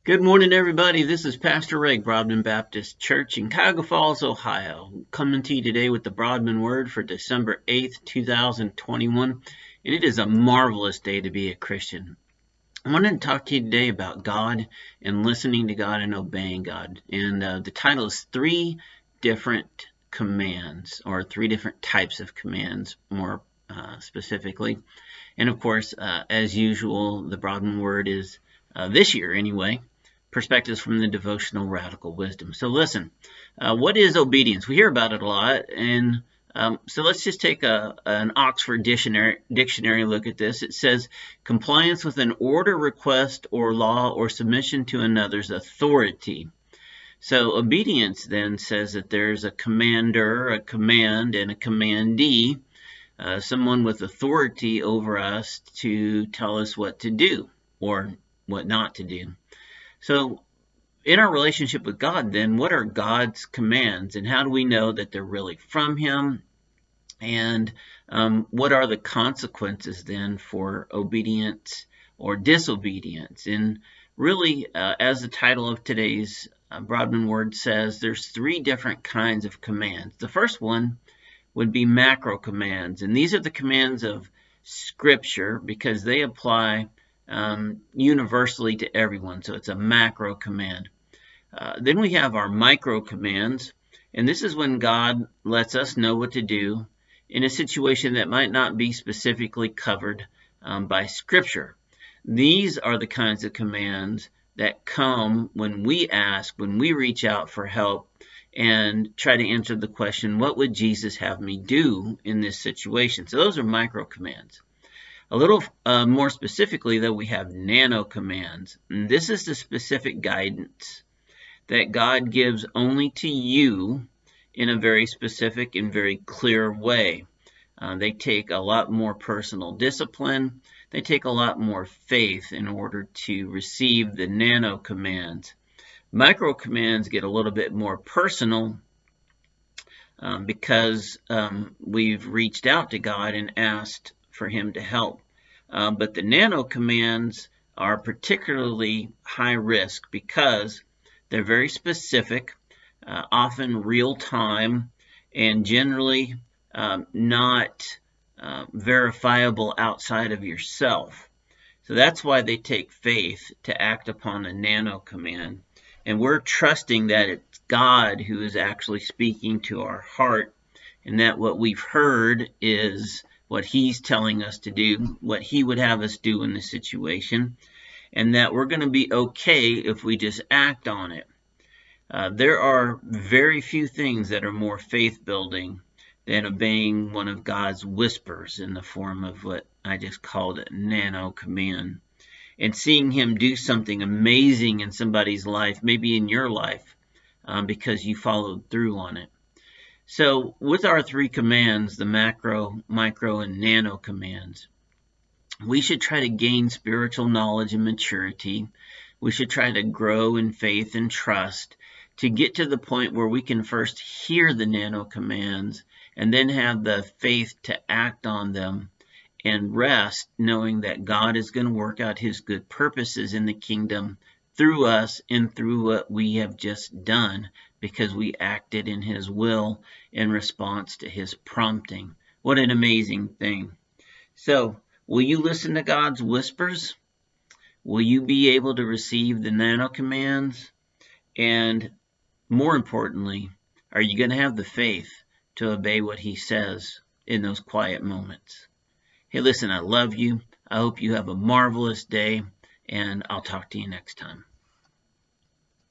Good morning, everybody. This is Pastor Ray, Broadman Baptist Church in Cuyahoga Falls, Ohio. Coming to you today with the Broadman Word for December 8th, 2021. And it is a marvelous day to be a Christian. I wanted to talk to you today about God and listening to God and obeying God. And the title is Three Different Commands, or three different types of commands, more specifically. And of course, as usual, the Broadman Word is, this year anyway, Perspectives from the Devotional Radical Wisdom. So listen, what is obedience? We hear about it a lot, and so let's just take an Oxford dictionary look at this. It says, compliance with an order, request, or law, or submission to another's authority. So obedience then says that there's a commander, a command, and a commandee, someone with authority over us to tell us what to do or what not to do. So in our relationship with God, then, what are God's commands, and how do we know that they're really from Him? And what are the consequences then for obedience or disobedience? And really, as the title of today's Broadman Word says, there's three different kinds of commands. The first one would be macro commands, and these are the commands of Scripture because they apply universally to everyone, so it's a macro command. Then we have our micro commands, and this is when God lets us know what to do in a situation that might not be specifically covered by Scripture. These are the kinds of commands that come when we ask, when we reach out for help and try to answer the question, what would Jesus have me do in this situation? So those are micro commands. A little more specifically, though, we have nano commands. And this is the specific guidance that God gives only to you in a very specific and very clear way. They take a lot more personal discipline. They take a lot more faith in order to receive the nano commands. Micro commands get a little bit more personal because we've reached out to God and asked for Him to help. But the nano commands are particularly high risk because they're very specific, often real time, and generally not verifiable outside of yourself. So that's why they take faith to act upon a nano command. And we're trusting that it's God who is actually speaking to our heart, and that what we've heard is what He's telling us to do, what He would have us do in the situation, and that we're going to be okay if we just act on it. There are very few things that are more faith-building than obeying one of God's whispers in the form of what I just called a nano command, and seeing Him do something amazing in somebody's life, maybe in your life, because you followed through on it. So with our three commands, the macro, micro, and nano commands, we should try to gain spiritual knowledge and maturity. We should try to grow in faith and trust to get to the point where we can first hear the nano commands and then have the faith to act on them and rest knowing that God is going to work out His good purposes in the kingdom through us and through what we have just done because we acted in His will in response to His prompting. What an amazing thing. So, will you listen to God's whispers? Will you be able to receive the nano commands? And more importantly, are you going to have the faith to obey what He says in those quiet moments? Hey, listen, I love you. I hope you have a marvelous day, and I'll talk to you next time.